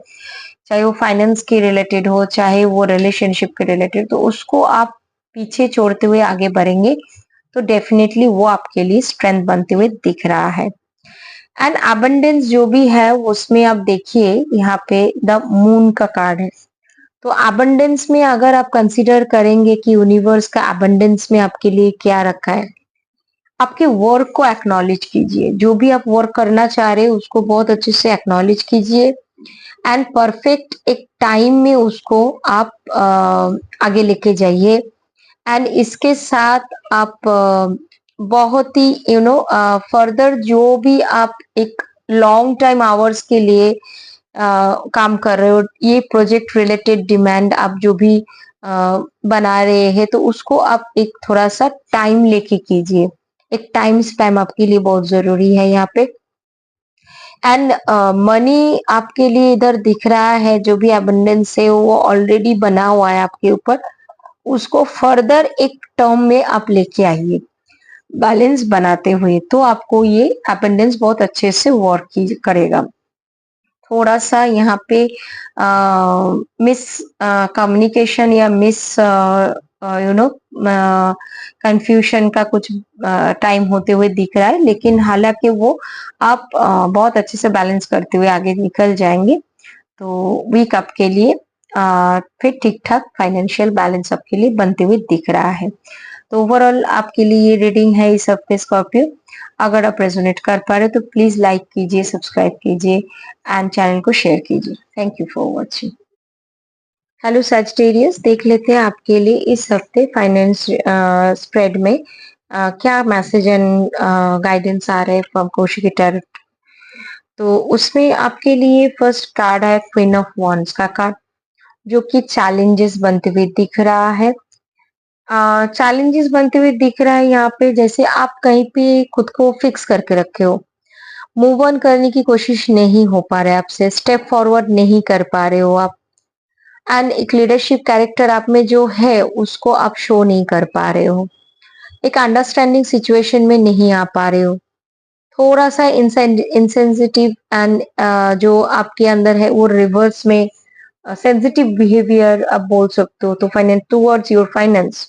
चाहे वो फाइनेंस के रिलेटेड हो, चाहे वो रिलेशनशिप के रिलेटेड, तो उसको आप पीछे छोड़ते हुए आगे बढ़ेंगे तो डेफिनेटली वो आपके लिए स्ट्रेंथ बनते हुए दिख रहा है। एंड अबंडेंस जो भी है उसमें आप देखिए यहाँ पे द मून का कार्ड है। तो अबंडेंस में अगर आप कंसीडर करेंगे कि यूनिवर्स का अबंडेंस में आपके लिए क्या रखा है, आपके वर्क को एक्नॉलेज कीजिए, जो भी आप वर्क करना चाह रहे हैं उसको बहुत अच्छे से एक्नॉलेज कीजिए एंड परफेक्ट एक टाइम में उसको आप आगे लेके जाइए। एंड इसके साथ आप बहुत ही फर्दर जो भी आप एक लॉन्ग टाइम आवर्स के लिए काम कर रहे हो, ये प्रोजेक्ट रिलेटेड डिमांड आप जो भी बना रहे हैं, तो उसको आप एक थोड़ा सा टाइम लेके कीजिए। एक टाइम स्पैम आपके लिए बहुत जरूरी है यहाँ पे। एंड मनी आपके लिए इधर दिख रहा है, जो भी अबंडेंस है वो ऑलरेडी बना हुआ है आपके ऊपर, उसको फर्दर एक टर्म में आप लेके आइए बैलेंस बनाते हुए, तो आपको ये अबंडेंस बहुत अच्छे से वर्क करेगा। थोड़ा सा यहाँ पे मिस कम्युनिकेशन या मिस कंफ्यूशन का कुछ टाइम होते हुए दिख रहा है, लेकिन हालांकि वो आप बहुत अच्छे से बैलेंस करते हुए आगे निकल जाएंगे। तो वीक आपके लिए फिर ठीक ठाक फाइनेंशियल बैलेंस आपके लिए बनते हुए दिख रहा है। तो ओवरऑल आपके लिए ये रीडिंग है इस हफ्ते स्कॉर्पियो। अगर आप रेजोनेट कर पा रहे हो तो प्लीज लाइक कीजिए, सब्सक्राइब कीजिए एंड चैनल को शेयर कीजिए। Thank you for watching. Hello Sagittarius, देख लेते हैं आपके लिए इस हफ्ते फाइनेंस स्प्रेड में क्या मैसेज एंड गाइडेंस आ रहे हैं फ्रॉम कौशिकी टैरोट। तो उसमें आपके लिए फर्स्ट कार्ड है क्वीन ऑफ वॉन्ड्स का कार्ड, जो कि चैलेंजेस बनते हुए दिख रहा है। चैलेंजेस बनते हुए दिख रहा है यहाँ पे, जैसे आप कहीं पे खुद को फिक्स करके रखे हो, मूव ऑन करने की कोशिश नहीं हो पा रहा है आपसे, स्टेप फॉरवर्ड नहीं कर पा रहे हो आप। एंड एक लीडरशिप कैरेक्टर आप में जो है उसको आप शो नहीं कर पा रहे हो, एक अंडरस्टैंडिंग सिचुएशन में नहीं आ पा रहे हो, थोड़ा सा इंसेंसिटिव एंड जो आपके अंदर है वो रिवर्स में सेंसिटिव बिहेवियर आप बोल सकते हो। तो फाइनेंस टूवर्ड्स योर फाइनेंस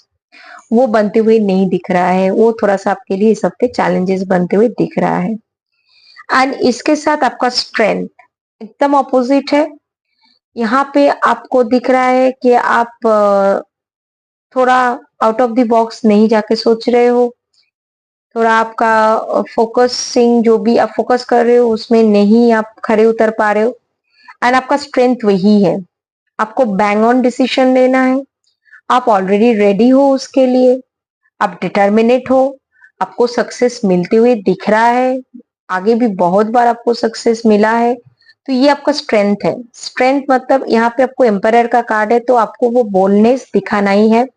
वो बनते हुए नहीं दिख रहा है, वो थोड़ा सा आपके लिए इस हफ्ते चैलेंजेस बनते हुए दिख रहा है। एंड इसके साथ आपका स्ट्रेंथ एकदम ऑपोजिट है। यहाँ पे आपको दिख रहा है कि आप थोड़ा आउट ऑफ द बॉक्स नहीं जाके सोच रहे हो, थोड़ा आपका फोकसिंग जो भी आप फोकस कर रहे हो उसमें नहीं आप खड़े उतर पा रहे हो। एंड आपका स्ट्रेंथ वही है, आपको बैंग ऑन डिसीजन लेना है, आप ऑलरेडी रेडी हो उसके लिए, आप डिटर्मिनेट हो, आपको सक्सेस मिलते हुए दिख रहा है, आगे भी बहुत बार आपको सक्सेस मिला है। तो ये आपका स्ट्रेंथ है। स्ट्रेंथ मतलब यहाँ पे आपको एम्पायर का कार्ड है, तो आपको वो बोल्डनेस दिखाना ही है,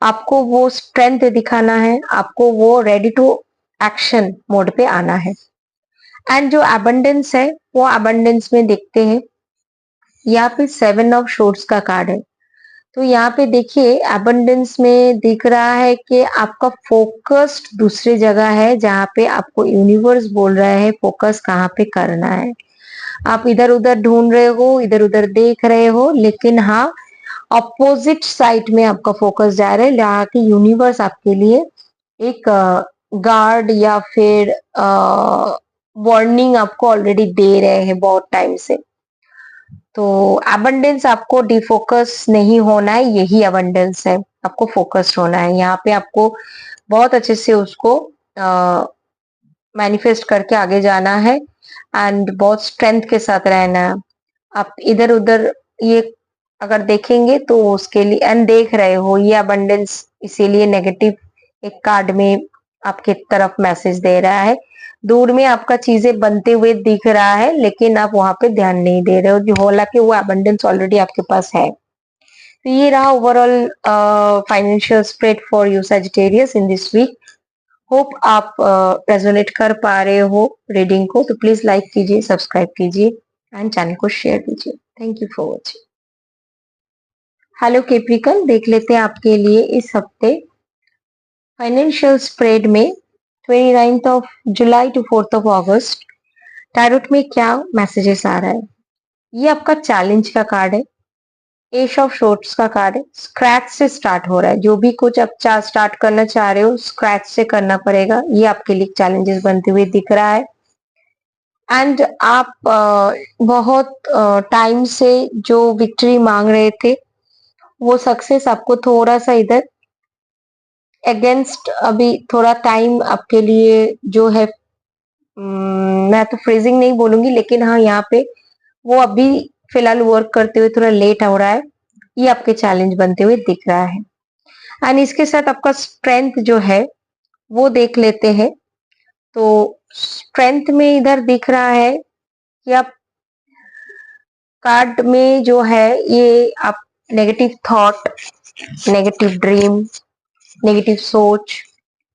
आपको वो स्ट्रेंथ दिखाना है, आपको वो रेडी टू एक्शन मोड पे आना है। एंड जो अबंडेंस है वो अबंडेंस में देखते हैं, यहाँ पे 7 ऑफ शोर्ट्स का कार्ड है। तो यहाँ पे देखिए अबंडेंस में दिख रहा है कि आपका फोकस्ड दूसरी जगह है, जहाँ पे आपको यूनिवर्स बोल रहा है फोकस कहाँ पे करना है। आप इधर उधर ढूंढ रहे हो, इधर उधर देख रहे हो, लेकिन हाँ अपोजिट साइड में आपका फोकस जा रहा है, जहाँ की यूनिवर्स आपके लिए एक गार्ड या फिर वार्निंग आपको ऑलरेडी दे रहे हैं बहुत टाइम से। तो अबंडेंस आपको डिफोकस नहीं होना है, यही अबंडेंस है, आपको फोकस्ड होना है। यहाँ पे आपको बहुत अच्छे से उसको मैनिफेस्ट करके आगे जाना है एंड बहुत स्ट्रेंथ के साथ रहना है। आप इधर उधर ये अगर देखेंगे तो उसके लिए एंड देख रहे हो ये अबंडेंस, इसीलिए नेगेटिव एक कार्ड में आपके तरफ मैसेज दे रहा है। दूर में आपका चीजें बनते हुए दिख रहा है, लेकिन आप वहां पे ध्यान नहीं दे रहे हो, जो हालांकि वो अबंडेंस ऑलरेडी आपके पास है। तो ये रहा overall financial spread for you Sagittarius in this week. Hope आप रेजोनेट कर पा रहे हो रीडिंग को, तो प्लीज लाइक कीजिए, सब्सक्राइब कीजिए एंड चैनल को शेयर कीजिए। Thank you for watching. Hello Capricorn, देख लेते हैं आपके लिए इस हफ्ते फाइनेंशियल स्प्रेड में 29th of July to 4th of August tarot में क्या मैसेजेस आ रहा है। ये आपका चैलेंज का कार्ड है, एश ऑफ शॉर्ट्स का कार्ड है, स्क्रैच से स्टार्ट हो रहा है, जो भी कुछ आप स्टार्ट करना चाह रहे हो स्क्रैच से करना पड़ेगा, ये आपके लिए चैलेंजेस बनते हुए दिख रहा है। एंड आप बहुत टाइम से जो विक्ट्री मांग रहे थे वो सक्सेस आपको थोड़ा सा इधर अगेंस्ट, अभी थोड़ा टाइम आपके लिए जो है मैं तो फ्रीजिंग नहीं बोलूंगी, लेकिन हाँ यहाँ पे वो अभी फिलहाल वर्क करते हुए थोड़ा लेट हो रहा है, ये आपके चैलेंज बनते हुए दिख रहा है। एंड इसके साथ आपका स्ट्रेंथ जो है वो देख लेते हैं। तो स्ट्रेंथ में इधर दिख रहा है कि आप कार्ड में जो है ये आप negative thought, negative dream, negative सोच,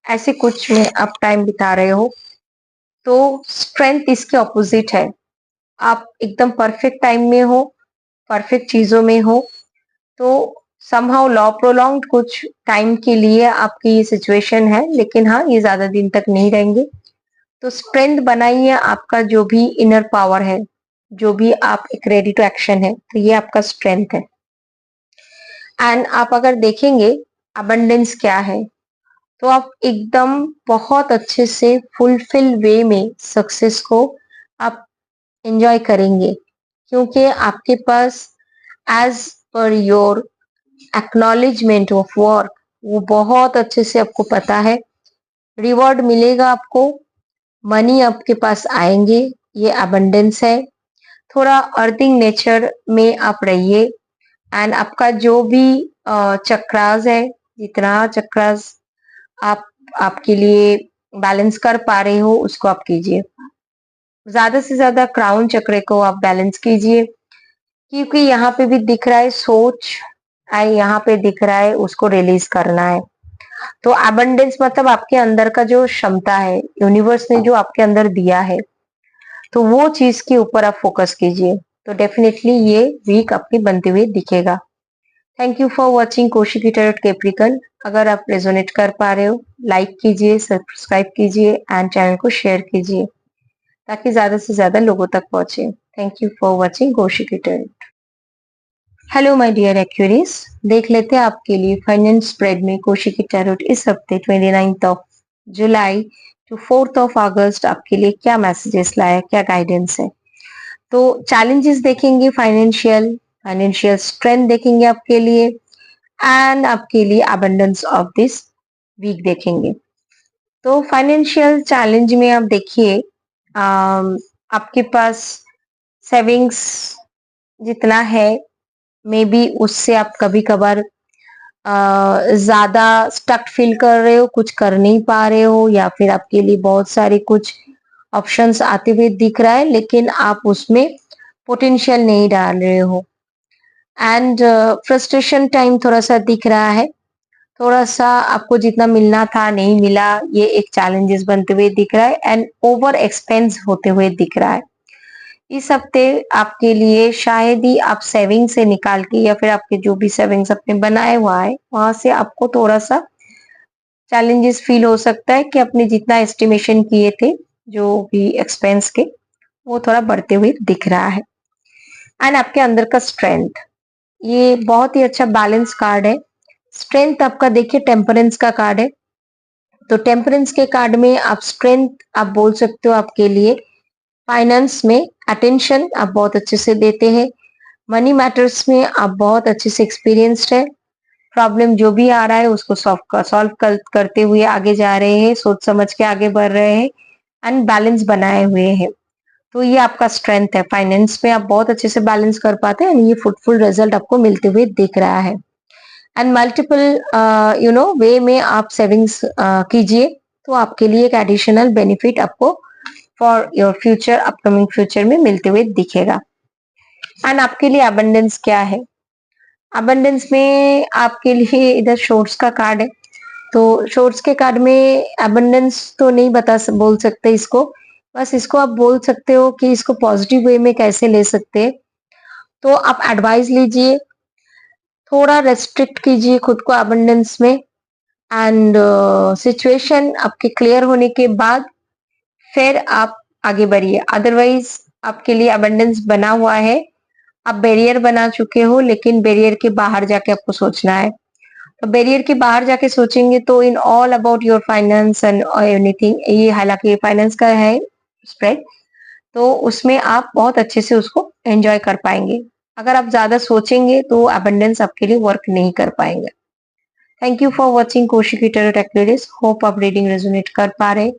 ऐसे कुछ में आप टाइम बिता रहे हो। तो स्ट्रेंथ इसके ऑपोजिट है, आप एकदम परफेक्ट टाइम में हो, परफेक्ट चीजों में हो। तो समहाउ लॉ प्रोलॉन्ग्ड कुछ टाइम के लिए आपकी ये सिचुएशन है, लेकिन हाँ ये ज्यादा दिन तक नहीं रहेंगे। तो स्ट्रेंथ बनाइए, आपका जो भी इनर पावर है, जो भी आप एक रेडी टू एक्शन है, तो ये आपका स्ट्रेंथ है। एंड आप अगर देखेंगे अबंडेंस क्या है, तो आप एकदम बहुत अच्छे से फुलफिल वे में सक्सेस को आप एंजॉय करेंगे, क्योंकि आपके पास as per your acknowledgement of work वो बहुत अच्छे से आपको पता है, रिवॉर्ड मिलेगा आपको, मनी आपके पास आएंगे, ये अबंडेंस है। थोड़ा अर्थिंग नेचर में आप रहिए। एंड आपका जो भी चक्रास है, जितना चक्रास आप आपके लिए बैलेंस कर पा रहे हो उसको आप कीजिए। ज्यादा से ज्यादा क्राउन चक्र को आप बैलेंस कीजिए, क्योंकि यहाँ पे भी दिख रहा है सोच, यहाँ पे दिख रहा है उसको रिलीज करना है। तो एबंडेंस मतलब आपके अंदर का जो क्षमता है, यूनिवर्स ने जो आपके अंदर दिया है, तो वो चीज के ऊपर आप फोकस कीजिए। तो डेफिनेटली ये वीक आपकी बनते हुए दिखेगा। Thank you for watching Kaushiki tarot Capricorn. अगर आप रेजोनेट कर पा रहे हो, लाइक कीजिए, सब्सक्राइब कीजिए एंड चैनल को शेयर कीजिए, ताकि ज्यादा से ज्यादा लोगों तक पहुंचे। Thank you for watching Kaushiki tarot. Hello my dear Aquarius, देख लेते हैं आपके लिए फाइनेंस स्प्रेड में कौशिकी टैरोट इस हफ्ते 29 of July to 4 of August आपके लिए क्या मैसेजेस लाया, क्या गाइडेंस है। तो चैलेंजेस देखेंगे, फाइनेंशियल फाइनेंशियल स्ट्रेंथ देखेंगे आपके लिए, एंड आपके लिए अबंडेंस ऑफ दिस वीक देखेंगे। तो फाइनेंशियल चैलेंज में आप देखिए, आपके पास सेविंग्स जितना है, मे बी उससे आप कभी कभार ज्यादा स्टक फील कर रहे हो, कुछ कर नहीं पा रहे हो, या फिर आपके लिए बहुत सारे कुछ ऑप्शंस आते हुए दिख रहा है, लेकिन आप उसमें पोटेंशियल नहीं डाल रहे हो। एंड फ्रस्ट्रेशन टाइम थोड़ा सा दिख रहा है, थोड़ा सा आपको जितना मिलना था नहीं मिला, ये एक चैलेंजेस बनते हुए दिख रहा है। एंड ओवर एक्सपेंस होते हुए दिख रहा है। इस हफ्ते आपके लिए शायद ही आप सेविंग से निकाल के, या फिर आपके जो भी सेविंग्स आपने बनाए हुआ है वहां से आपको थोड़ा सा चैलेंजेस फील हो सकता है, कि अपने जितना एस्टिमेशन किए थे जो भी एक्सपेंस के, वो थोड़ा बढ़ते हुए दिख रहा है। एंड आपके अंदर का स्ट्रेंथ, ये बहुत ही अच्छा बैलेंस कार्ड है। स्ट्रेंथ आपका देखिए टेम्परेंस का कार्ड है, तो टेम्परेंस के कार्ड में आप स्ट्रेंथ आप बोल सकते हो आपके लिए फाइनेंस में अटेंशन आप बहुत अच्छे से देते हैं, मनी मैटर्स में आप बहुत अच्छे से एक्सपीरियंस्ड है, प्रॉब्लम जो भी आ रहा है उसको सॉल्व करते हुए आगे जा रहे हैं, सोच समझ के आगे बढ़ रहे हैं, एंड बैलेंस बनाए हुए हैं। तो ये आपका स्ट्रेंथ है, फाइनेंस में आप बहुत अच्छे से बैलेंस कर पाते हैं, ये फ्रूटफुल रिजल्ट आपको मिलते हुए दिख रहा है। एंड मल्टीपल वे में आप सेविंग्स कीजिए, तो आपके लिए एक एडिशनल बेनिफिट आपको for your future, upcoming future में मिलते हुए दिखेगा। एंड आपके लिए अबंडेंस क्या है, अबंडेंस में आपके लिए इधर शोर्ट्स का कार्ड है। तो शोर्ट्स के कार्ड में अबंडेंस तो नहीं बोल सकते इसको, बस इसको आप बोल सकते हो कि इसको पॉजिटिव वे में कैसे ले सकते हैं। तो आप एडवाइस लीजिए, थोड़ा रेस्ट्रिक्ट कीजिए खुद को अबंडेंस में, एंड सिचुएशन आपके क्लियर होने के बाद फिर आप आगे बढ़िए। अदरवाइज आपके लिए अबंडेंस बना हुआ है, आप बैरियर बना चुके हो, लेकिन बैरियर के बाहर जाके आपको सोचना है। तो बैरियर के बाहर जाके सोचेंगे तो in all about your finance and anything, ये हालांकि फाइनेंस का है स्प्रेड, तो उसमें आप बहुत अच्छे से उसको एंजॉय कर पाएंगे। अगर आप ज्यादा सोचेंगे तो अबंडेंस आपके लिए वर्क नहीं कर पाएंगे। Thank you for watching Kaushiki tarot Aquarius. Hope आप रीडिंग रेजोनेट कर पा रहे,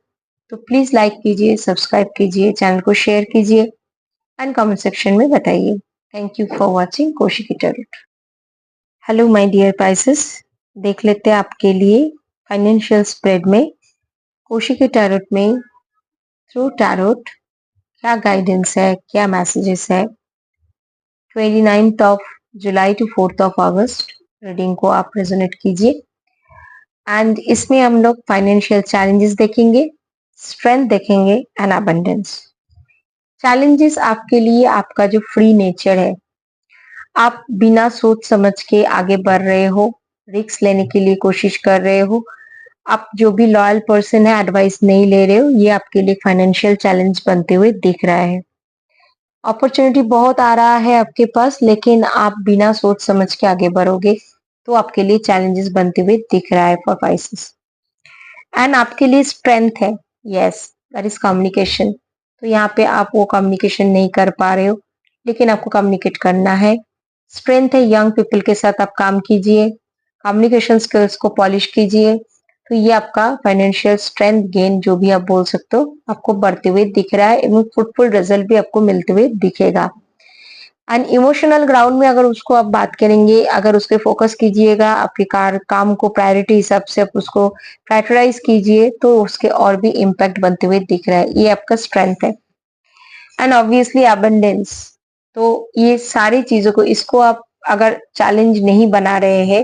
तो प्लीज लाइक कीजिए, सब्सक्राइब कीजिए, चैनल को शेयर कीजिए एंड कमेंट सेक्शन में बताइए। Thank you for watching Kaushiki tarot. Hello my dear Pisces, देख लेते हैं आपके लिए फाइनेंशियल स्प्रेड में कोशिकी टैरोट में थ्रू टैरोट क्या गाइडेंस है, क्या मैसेजेस है 29 of July to 4 of August reading को आप रेजोनेट कीजिए। एंड इसमें हम लोग फाइनेंशियल चैलेंजेस देखेंगे, स्ट्रेंथ देखेंगे एंड अबंडेंस। चैलेंजेस आपके लिए आपका जो फ्री नेचर है, आप बिना सोच समझ के आगे बढ़ रहे हो, रिस्क लेने के लिए कोशिश कर रहे हो, आप जो भी लॉयल पर्सन है एडवाइस नहीं ले रहे हो, ये आपके लिए फाइनेंशियल चैलेंज बनते हुए दिख रहा है। अपॉर्चुनिटी बहुत आ रहा है आपके पास, लेकिन आप बिना सोच समझ के आगे बढ़ोगे तो आपके लिए चैलेंजेस बनते हुए दिख रहा है फॉर पाइसेस। एंड आपके लिए स्ट्रेंथ है, यस दैट इज कम्युनिकेशन। तो यहाँ पे आप वो कम्युनिकेशन नहीं कर पा रहे हो, लेकिन आपको कम्युनिकेट करना है। स्ट्रेंथ है, यंग पीपल के साथ आप काम कीजिए, कम्युनिकेशन स्किल्स को पॉलिश कीजिए, तो ये आपका फाइनेंशियल स्ट्रेंथ गेन जो भी आप बोल सकते हो आपको बढ़ते हुए दिख रहा है एवं फ्रूटफुल रिजल्ट भी आपको मिलते हुए दिखेगा। एंड इमोशनल ग्राउंड में अगर उसको आप बात करेंगे, अगर उसके फोकस कीजिएगा, आपके काम को प्रायोरिटी हिसाब से आप उसको प्रायोरिटाइज कीजिए, तो उसके और भी इम्पैक्ट बनते हुए दिख रहा है, ये आपका स्ट्रेंथ है। एंड ऑब्वियसली अबंडेंस, तो ये सारी चीजों को, इसको आप अगर चैलेंज नहीं बना रहे हैं,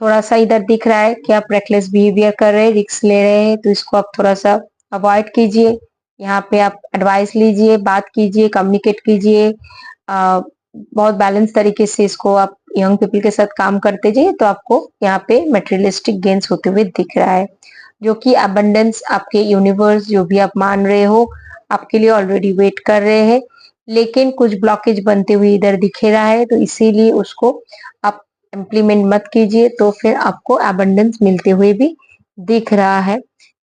थोड़ा सा इधर दिख रहा है कि आप रेकलेस बिहेवियर कर रहे हैं, रिस्क ले रहे हैं, तो इसको आप थोड़ा सा अवॉइड कीजिए। यहाँ पे आप एडवाइस लीजिए, बात कीजिए, कम्युनिकेट कीजिए, बहुत बैलेंस तरीके से इसको आप यंग पीपल के साथ काम करते जाइए, तो आपको यहाँ पे मटेरियलिस्टिक गेन्स होते हुए दिख रहा है, जो कि अबंडेंस आपके यूनिवर्स जो भी आप मान रहे हो आपके लिए ऑलरेडी वेट कर रहे हैं। लेकिन कुछ ब्लॉकेज बनते हुए इधर दिख रहा है, तो इसीलिए उसको आप इम्प्लीमेंट मत कीजिए, तो फिर आपको अबंडेंस मिलते हुए भी दिख रहा है,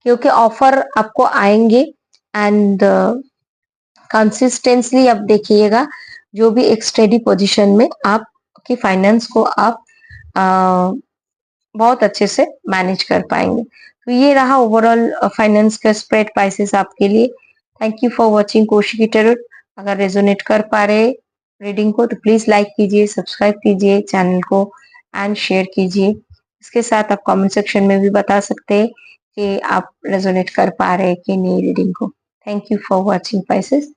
क्योंकि ऑफर आपको आएंगे। एंड कंसिस्टेंटली आप देखिएगा, जो भी एक स्टेडी पोजीशन में आपकी फाइनेंस को आप बहुत अच्छे से मैनेज कर पाएंगे। तो ये रहा ओवरऑल फाइनेंस का स्प्रेड प्राइसेस आपके लिए। Thank you for watching Kaushiki tarot. अगर रेजोनेट कर पा रहे रीडिंग को तो प्लीज लाइक कीजिए, सब्सक्राइब कीजिए चैनल को एंड शेयर कीजिए। इसके साथ आप कमेंट सेक्शन में भी बता सकते हैं कि आप रेजोनेट कर पा रहे हैं कि नहीं रीडिंग को। Thank you for watching prices.